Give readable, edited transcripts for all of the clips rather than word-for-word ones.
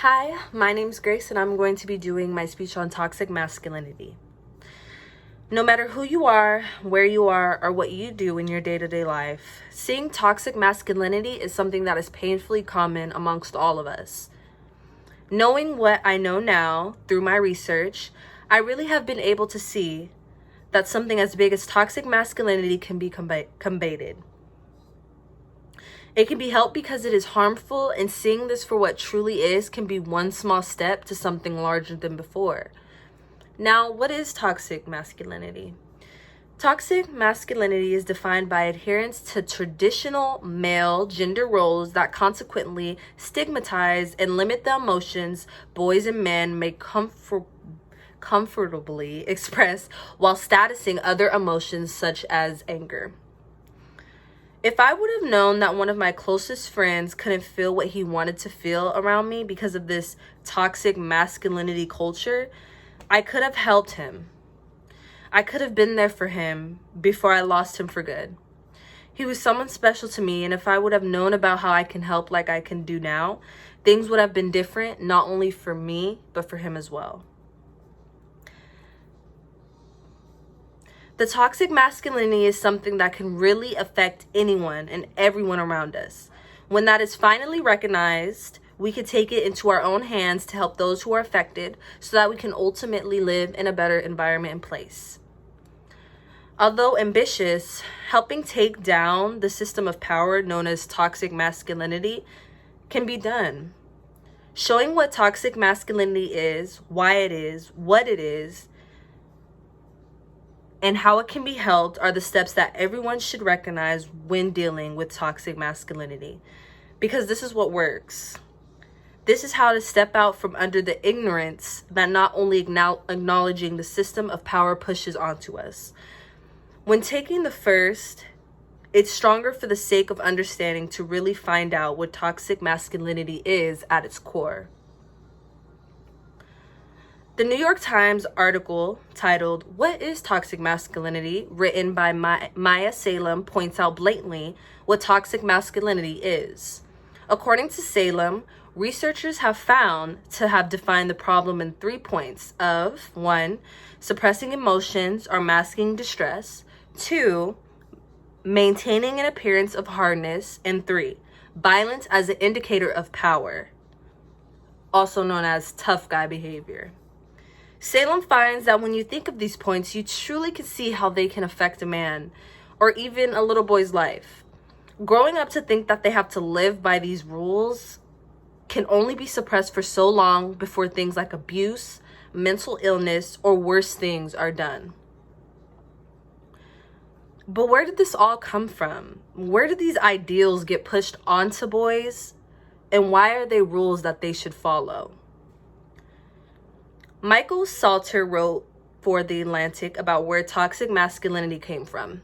Hi, my name's Grace, and I'm going to be doing my speech on toxic masculinity. No matter who you are, where you are, or what you do in your day-to-day life, seeing toxic masculinity is something that is painfully common amongst all of us. Knowing what I know now through my research, I really have been able to see that something as big as toxic masculinity can be combated. It can be helped because it is harmful, and seeing this for what truly is can be one small step to something larger than before. Now, what is toxic masculinity? Toxic masculinity is defined by adherence to traditional male gender roles that consequently stigmatize and limit the emotions boys and men may comfortably express while statusing other emotions such as anger. If I would have known that one of my closest friends couldn't feel what he wanted to feel around me because of this toxic masculinity culture, I could have helped him. I could have been there for him before I lost him for good. He was someone special to me, and if I would have known about how I can help like I can do now, things would have been different, not only for me, but for him as well. The toxic masculinity is something that can really affect anyone and everyone around us. When that is finally recognized, we can take it into our own hands to help those who are affected so that we can ultimately live in a better environment and place. Although ambitious, helping take down the system of power known as toxic masculinity can be done. Showing what toxic masculinity is, why it is, what it is, and how it can be helped are the steps that everyone should recognize when dealing with toxic masculinity. Because this is what works. This is how to step out from under the ignorance that not only acknowledging the system of power pushes onto us. When taking the first, it's stronger for the sake of understanding to really find out what toxic masculinity is at its core. The New York Times article titled, "What is Toxic Masculinity?" written by Maya Salem points out blatantly what toxic masculinity is. According to Salem, researchers have found to have defined the problem in 3 points of 1, suppressing emotions or masking distress, 2, maintaining an appearance of hardness, and 3, violence as an indicator of power, also known as tough guy behavior. Salem finds that when you think of these points, you truly can see how they can affect a man or even a little boy's life. Growing up to think that they have to live by these rules can only be suppressed for so long before things like abuse, mental illness, or worse things are done. But where did this all come from? Where did these ideals get pushed onto boys? And why are they rules that they should follow? Michael Salter wrote for The Atlantic about where toxic masculinity came from.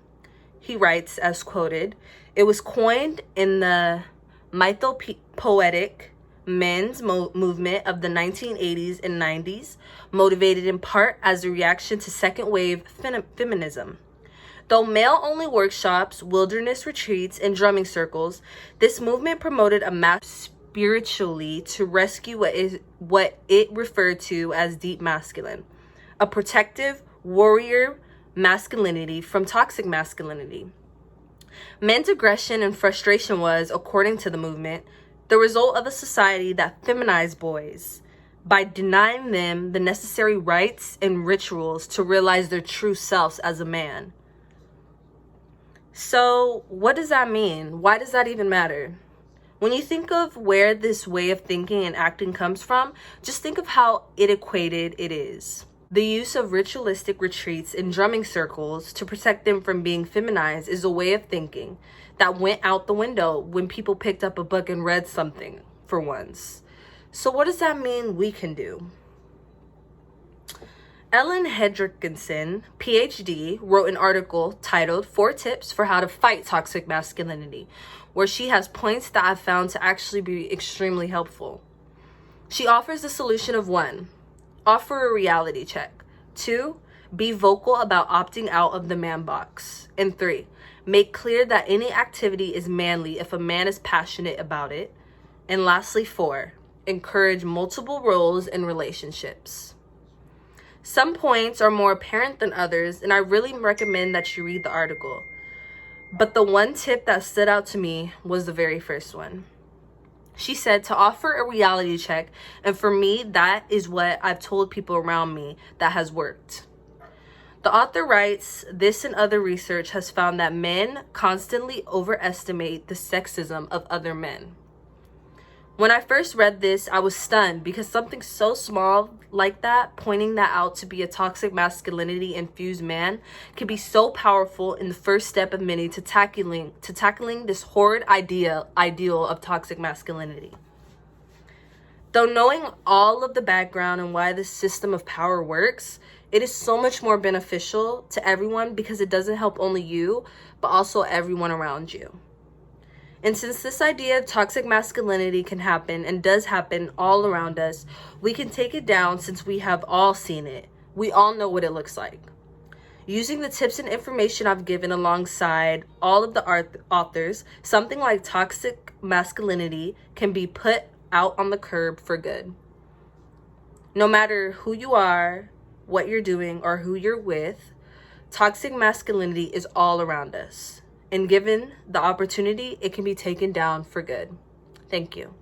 He writes, as quoted, "It was coined in the mythopoetic men's movement of the 1980s and 90s, motivated in part as a reaction to second-wave feminism. Though male-only workshops, wilderness retreats, and drumming circles, this movement promoted a mass spiritually to rescue what it referred to as deep masculine, a protective warrior masculinity from toxic masculinity. Men's aggression and frustration was, according to the movement, the result of a society that feminized boys by denying them the necessary rites and rituals to realize their true selves as a man." So, what does that mean? Why does that even matter? When you think of where this way of thinking and acting comes from, just think of how antiquated it is. The use of ritualistic retreats and drumming circles to protect them from being feminized is a way of thinking that went out the window when people picked up a book and read something for once. So what does that mean we can do? Ellen Hedrickson, PhD, wrote an article titled 4 Tips for How to Fight Toxic Masculinity, where she has points that I've found to actually be extremely helpful. She offers the solution of 1, offer a reality check. 2, be vocal about opting out of the man box. And 3, make clear that any activity is manly if a man is passionate about it. And lastly, 4, encourage multiple roles in relationships. Some points are more apparent than others, and I really recommend that you read the article. But the one tip that stood out to me was the very first one. She said to offer a reality check, and for me, that is what I've told people around me that has worked. The author writes, this and other research has found that men constantly overestimate the sexism of other men. When I first read this, I was stunned because something so small like that, pointing that out to be a toxic masculinity infused man, can be so powerful in the first step of many to tackling this horrid ideal of toxic masculinity. Though knowing all of the background and why this system of power works, it is so much more beneficial to everyone because it doesn't help only you, but also everyone around you. And since this idea of toxic masculinity can happen and does happen all around us, we can take it down since we have all seen it. We all know what it looks like. Using the tips and information I've given alongside all of the authors, something like toxic masculinity can be put out on the curb for good. No matter who you are, what you're doing, or who you're with, toxic masculinity is all around us. And given the opportunity, it can be taken down for good. Thank you.